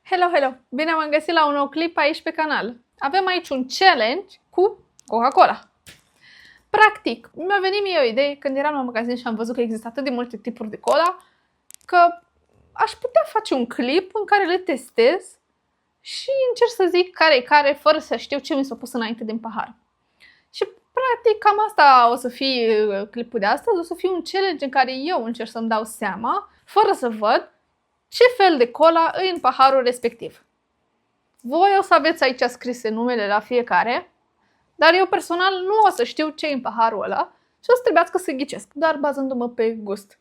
Hello, hello! Bine v-am găsit la un nou clip aici pe canal. Avem aici un challenge cu Coca-Cola. Practic, mi-a venit mie o idee când eram la magazin și am văzut că există atât de multe tipuri de cola, că aș putea face un clip în care le testez și încerc să zic care e care, fără să știu ce mi s-a pus înainte din pahar. Și practic cam asta o să fie clipul de astăzi, o să fie un challenge în care eu încerc să-mi dau seama, fără să văd, ce fel de cola e în paharul respectiv. Voi o să aveți aici scrise numele la fiecare, dar eu personal nu o să știu ce e în paharul ăla și o să trebuiască să ghicesc, doar bazându-mă pe gust.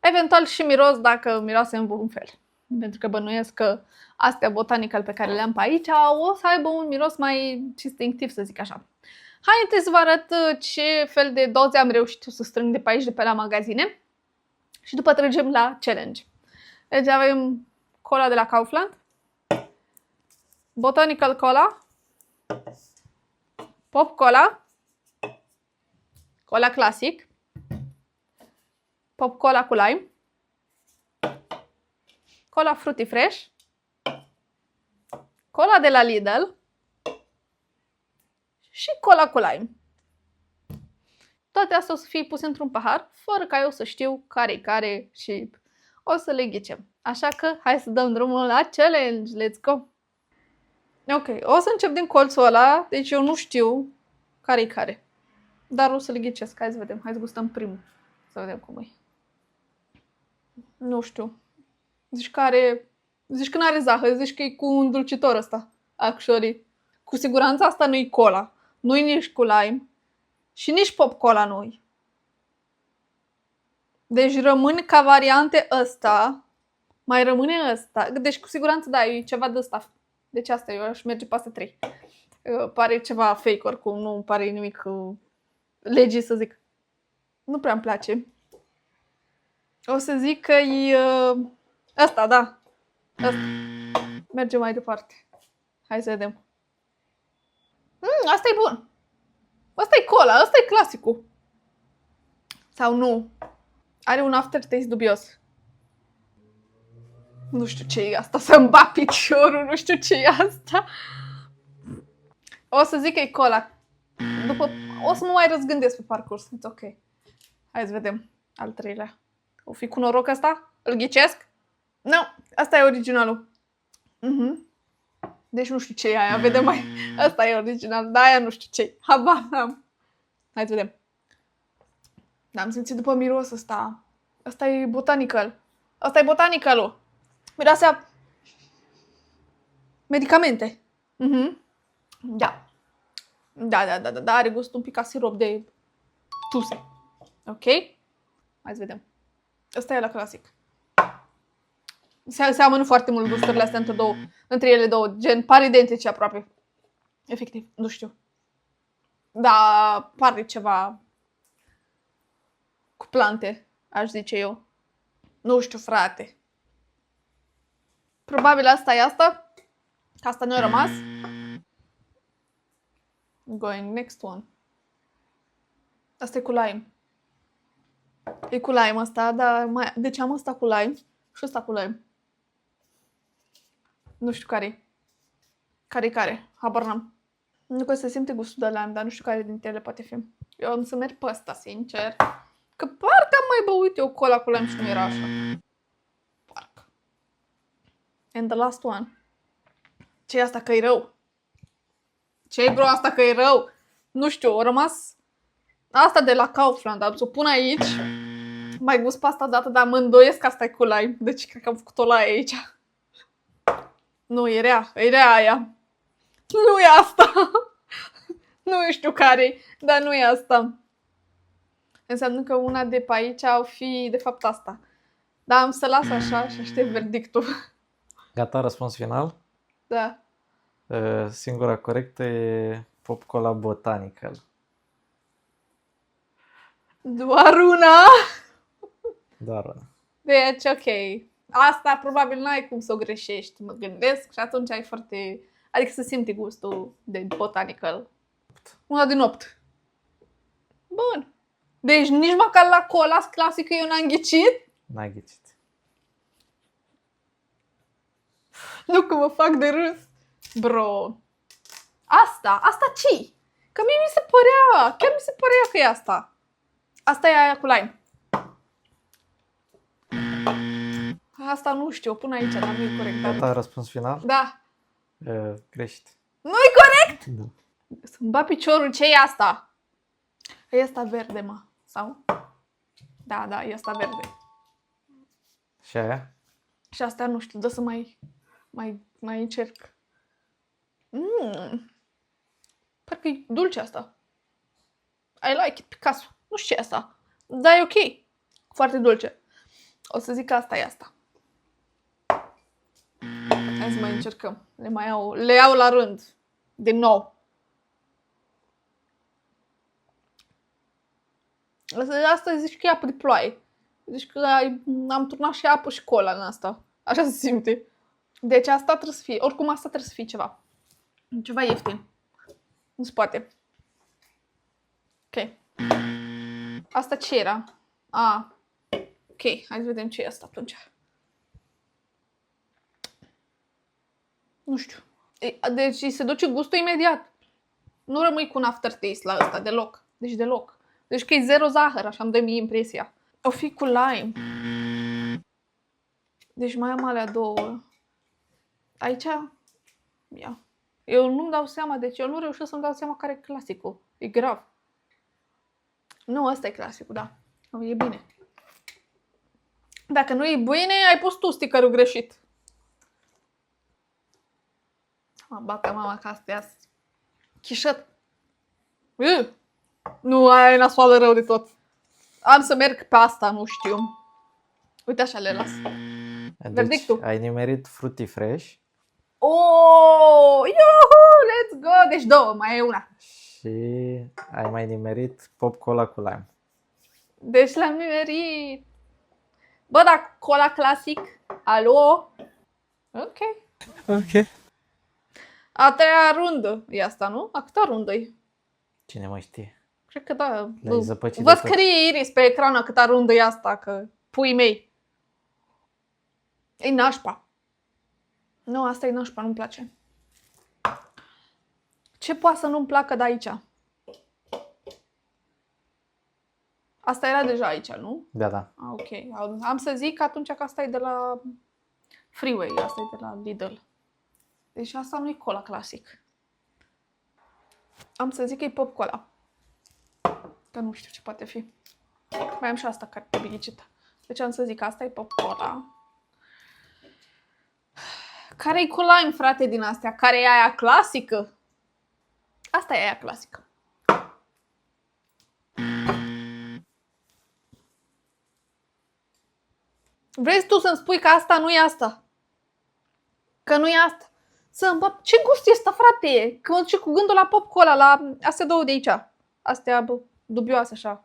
Eventual și miros dacă miroase în un fel. Pentru că bănuiesc că astea botanical pe care le-am pe aici o să aibă un miros mai distinctiv, să zic așa. Haideți să vă arăt ce fel de doze am reușit să strâng de pe aici, de pe la magazine. Și după trecem la challenge. Deci avem cola de la Kaufland, Botanical Cola, Pop Cola, Cola Classic, Pop Cola cu lime, Cola Fruity Fresh, Cola de la Lidl și Cola cu lime. Toate astea o să fie puse într-un pahar, fără ca eu să știu care-i care și o să le ghicem. Așa că hai să dăm drumul la challenge. Let's go! Ok, o să încep din colțul ăla, deci eu nu știu care-i care. Dar o să le ghicesc. Hai să vedem. Hai să gustăm primul. Să vedem cum e. Nu știu. Zici că n-are zahăr. Zici că e cu un dulcitor ăsta. Actually. Cu siguranță asta nu-i cola. Nu-i nici cu lime. Și nici pop cola nu-i. Deci rămân ca variante ăsta. Mai rămâne ăsta. Deci cu siguranță da, e ceva de ăsta. Deci asta eu aș merge pe astea 3. Pare ceva fake oricum. Nu pare nimic legit să zic. Nu prea îmi place. O să zic că e ăsta, da. Ăsta. Mergem mai departe. Hai să vedem. Asta e bun. Asta e cola, asta e clasicul. Sau nu? Are un aftertaste dubios. Nu știu ce e asta, să-mi bat piciorul, nu știu ce e asta. O să zic că e cola. După, o să mă mai răzgândesc pe parcurs. It's ok. Hai să vedem al treilea. O fi cu noroc asta? Îl ghicesc? Nu, asta e originalul. Deci nu știu ce e aia, vedem mai. Asta e original, dar aia nu știu ce e. Habar n-am. Hai să vedem. Am simțit după miros ăsta. Asta e botanical. Asta e botanicalul. Miroase a medicamente. Da. Da, are gust un pic ca sirop de tuse. Ok? Hai să vedem. Ăsta e la clasic. Seamănă foarte mult gusturile astea între ele două. Gen, par identice aproape. Efectiv, nu știu. Da, pare ceva cu plante, aș zice eu. Nu știu, frate. Probabil asta e asta. Că asta nu a rămas. Going next one. Asta e cu lime. E cu lime asta, dar deci am asta cu lime și ăsta cu lime. Nu știu care-i. Care-i? Habar n-am. Nu că se simte gustul de lime, dar nu știu care dintre ele poate fi. Eu am să merg pe ăsta, sincer. Că parcă am mai băut eu cola cu lime și nu era așa. Parcă. And the last one. Ce-i asta că e rău? Ce-i bro asta că e rău? Nu știu, a rămas asta de la Kaufland. Am să o pun aici. Mai gust pe asta dată, dar mă îndoiesc că asta e cu lime. Deci cred că am făcut-o la aici. Nu, e rea aia. Nu e asta. Nu știu care, dar nu e asta. Înseamnă că una de pe aici o fi de fapt asta. Dar am să las așa și aștept verdictul. Gata, răspuns final? Da. Singura corectă e Pop Cola Botanical. Doar una? Doar una. Deci, ok. Asta probabil n-ai cum să o greșești, mă gândesc, și atunci ai foarte... Adică să simți gustul de botanical. Una din 8. Bun. Deci nici măcar la cola clasică eu n-am ghicit? N-ai ghicit. Nu că mă fac de râs. Bro. Asta ce? Că mie mi se părea, chiar mi se părea că e asta. Asta e aia cu lime. Asta nu știu, o pun aici, dar nu e corect. Gata, răspuns final? Da. Greșit. Nu-i corect? Da. Să-mi bat piciorul, ce e asta? E asta verde, mă. Sau? Da, e asta verde. Și aia? Și asta nu știu, dă să mai încerc. Parcă e dulce asta. I like it, Picasso. Nu știu ce e asta. Dar e ok. Foarte dulce. O să zic că asta e asta. Hai să mai încercăm. Le iau la rând. Din nou. Asta zici că e apă de ploaie. Zici că am turnat și apă și cola în asta. Așa se simte. Deci asta trebuie să fie. Oricum asta trebuie să fie ceva. Ceva ieftin. Nu se poate. Ok. Asta ce era? Ok. Hai să vedem ce e asta atunci. Nu știu. Deci se duce gustul imediat. Nu rămâi cu un aftertaste la ăsta deloc. Deci deloc. Deci că e zero zahăr, așa îmi dă mie impresia. O fi cu lime. Deci mai am alea două. Aici? Ia. Eu nu-mi dau seama, deci eu nu reușesc să-mi dau seama care e clasicul. E grav. Nu, ăsta e clasicul, da. E bine. Dacă nu e bine, ai pus tu stickerul greșit. Mă bată mama că astea chișăt. Nu, aia e nasoală rău de tot. Am să merg pe asta, nu știu. Uite așa le las. Deci Verdictul. ai nimerit Fruity Fresh. Oh, let's go! Deci două, mai e una. Și ai mai nimerit Pop Cola cu lime. Deci l-am nimerit. Bă, dar cola clasic? Alo? Ok. Ok. A treia rundă e asta, nu? A câta rundă e? Cine mai știe? Cred că da. Le-ai zăpăcit Vă de tot. scrie Iris pe ecran a câta rundă e asta, că pui mei. E nașpa. Nu, asta e nașpa, nu-mi place. Ce poate să nu-mi placă de aici? Asta era deja aici, nu? Da. Ok. Am să zic atunci că asta e de la Freeway, asta e de la Lidl. Deci asta nu e cola clasic. Am să zic că e pop cola. Că nu știu ce poate fi. Mai am și asta care e bilicită. Deci am să zic că asta e pop cola. Care e cu lime, frate, din astea? Care e aia clasică? Asta e aia clasică. Vrei tu să-mi spui că asta nu e asta? Că nu e asta? Ce gust e ăsta, frate? Că mă duce cu gândul la pop cola, la astea două de aici. Astea dubioase așa.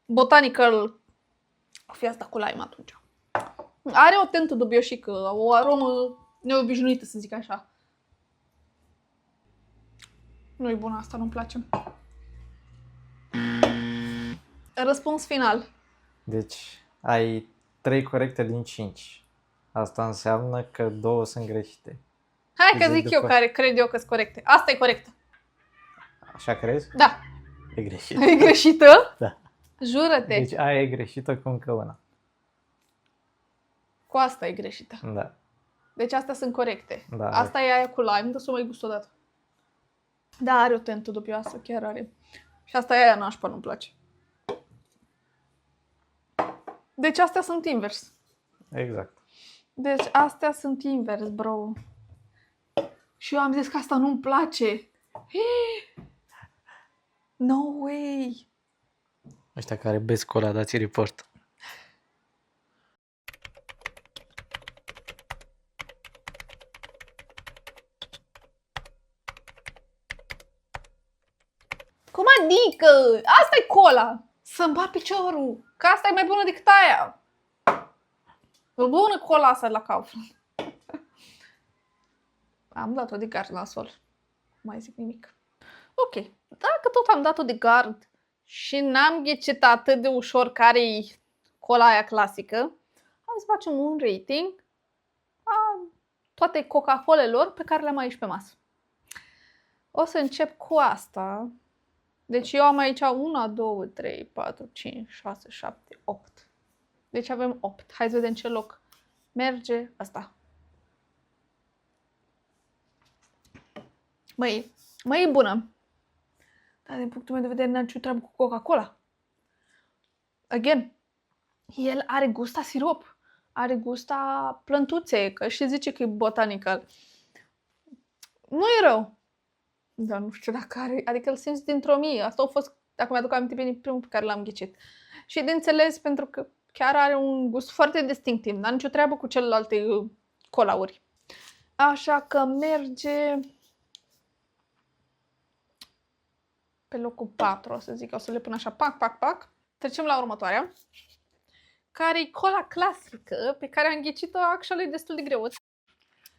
Botanical. O fi asta cu lime atunci. Are o tentă dubioșică, o aromă neobișnuită, să zic așa. Nu e bună asta, nu-mi place. Răspuns final. Deci ai 3 corecte din 5. Asta înseamnă că 2 sunt greșite. Hai că Deci zic eu după- care cred eu că sunt corecte. Asta e corectă. Așa crezi? Da. E greșit. E greșită? Da. Jură-te. Deci aia e greșită cu încă una. Cu asta e greșită. Da. Deci astea sunt corecte. Da. Asta e aia cu lime, dă să o mai gust odată. Da, are o tentă dubioasă, chiar are. Și asta e aia nașpa, nu-mi place. Deci astea sunt invers. Exact. Deci astea sunt invers, bro. Și eu am zis că asta nu-mi place. No way! Ăștia care besc cola, dați report. Cum adică? Asta e cola! Să-mi bat piciorul! Că asta e mai bună decât aia! E bună cola asta de la Kaufland. Am dat-o de gard nasol. Nu mai zic nimic. Ok. Dacă tot am dat-o de gard și n-am ghicit atât de ușor care-i cola aia clasică, hai să facem un rating a toate Coca-Colelor pe care le-am aici pe masă. O să încep cu asta. Deci eu am aici 1, 2, 3, 4, 5, 6, 7, 8. Deci avem 8. Hai să vedem ce loc merge asta. Măi, e bună. Dar din punctul meu de vedere n-am nicio treabă cu Coca-Cola. Again, el are gust a sirop. Are gust a plântuțe, că și zice că e botanical. Nu e rău. Dar nu știu dacă are, adică îl simți dintr-o mie. Asta a fost, dacă mi-aduc aminte bine, primul pe care l-am ghicit. Și de înțeles pentru că chiar are un gust foarte distinctiv. N-am nicio treabă cu celelalte colauri. Așa că merge pe locul 4, o să zic. O să le pun așa, pac. Trecem la următoarea, care e cola clasică, pe care am ghicit-o actually destul de greu.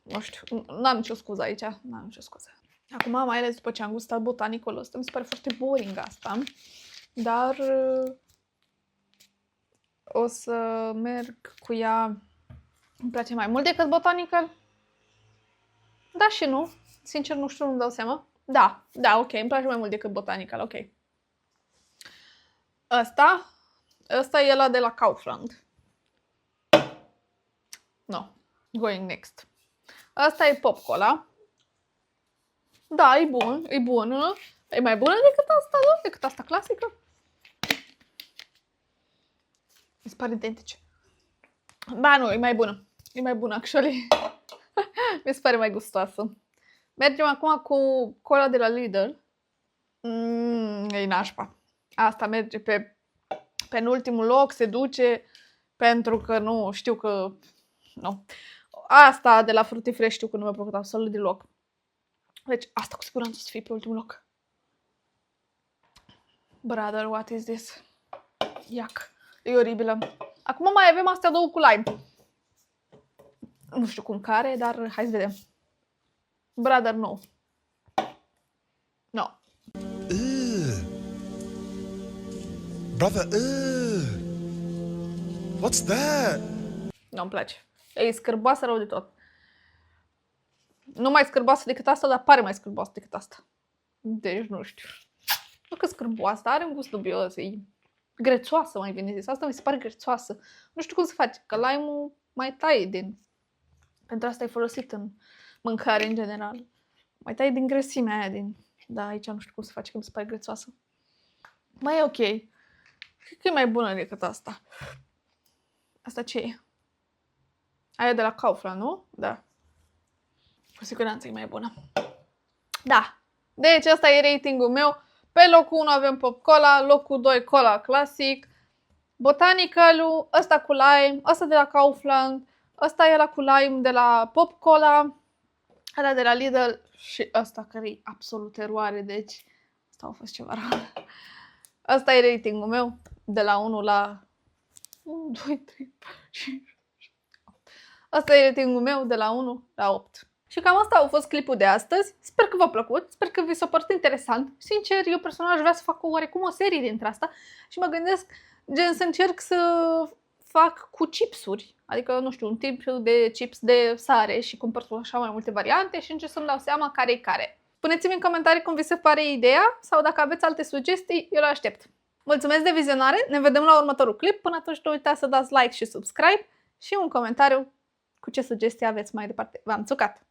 Nu știu, n-am nicio scuză aici, n-am nicio scuză. Acum, mai ales după ce am gustat botanicul ăsta, mi se pare foarte boring asta, dar o să merg cu ea. Îmi place mai mult decât botanical? Da și nu. Sincer, nu știu, nu-mi dau seama. Da, ok, îmi place mai mult decât botanical, ok. Ăsta e ăla de la Kaufland. No, going next. Asta e pop cola. Da, e bun, e bună. E mai bună decât asta, nu? Decât asta clasică. Mi se pare identice. Ba nu, e mai bună. E mai bună, actually. Mi se pare mai gustoasă. Mergem acum cu cola de la Lidl. E nașpa. Asta merge pe penultimul loc, se duce, pentru că nu, știu că... Nu. Asta de la Fruity Fresh știu că nu mi-a plăcut absolut deloc. Deci asta cu siguranță o să fie pe ultimul loc. Brother, what is this? Iac. E oribilă. Acum mai avem astea două cu lime. Nu știu cum care, dar hai să vedem. Brother, no. No. Brother, what's that? Nu-mi place. E scârboasă rău de tot. Nu mai scârboasă decât asta, dar pare mai scârboasă decât asta. Deci nu știu. Nu că scârboasă, are un gust dubios, e grețoasă, mai bine zis. Asta mi se pare grețoasă. Nu știu cum se face, că lime-ul mai taie din... Pentru asta e folosit în mâncare în general. Mai taie din grăsimea aia din... Da, aici nu știu cum se face, că mi se pare grețoasă. Mai e ok. Cred că e mai bună decât asta. Asta ce e? Aia de la Kaufland, nu? Da. Cu siguranță e mai bună. Da. Deci ăsta e ratingul meu. Pe locul 1 avem Pop Cola, locul 2 Cola Classic, Botanicalul, ăsta cu lime, ăsta de la Kaufland, ăsta e la cu lime de la Pop Cola, ăla de la Lidl și ăsta care e absolut eroare, deci asta a fost ceva rău. Ăsta e ratingul meu, de la 1 la 1, 2, 3, 4, 5, 6, 8. Asta e ratingul meu de la 1 la 8. Și cam asta a fost clipul de astăzi. Sper că v-a plăcut, sper că vi s-a părut interesant. Sincer, eu personal aș vrea să fac oarecum o serie dintre asta și mă gândesc gen să încerc să fac cu chipsuri. Adică, nu știu, un tip de chips de sare și cumpăr așa mai multe variante și încerc să-mi dau seama care e care. Puneți-mi în comentarii cum vi se pare ideea sau dacă aveți alte sugestii, eu le aștept. Mulțumesc de vizionare, ne vedem la următorul clip. Până atunci nu uitați să dați like și subscribe și un comentariu cu ce sugestii aveți mai departe. V-am țucat!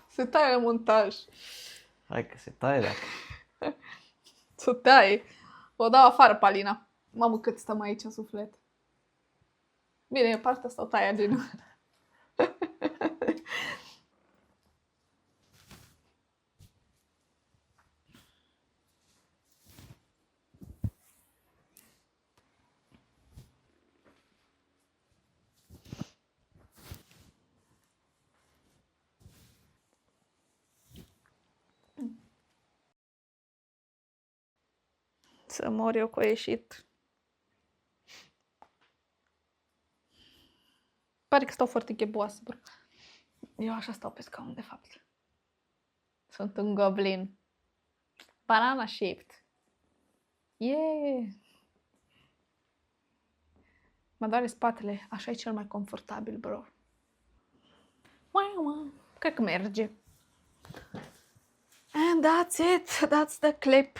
Se taie la montaj. Hai că se taie dacă... Se taie. O dau afară, Palina. Mamă, cât stăm aici în suflet. Bine, partea asta o taie din... Să mor eu că a ieșit. Pare că stau foarte cheboasă, bro. Eu așa stau pe scaun, de fapt. Sunt un goblin. Banana shaped. Yeah! Mă doare spatele, așa e cel mai confortabil, bro. Cred că merge. And that's it. That's the clip.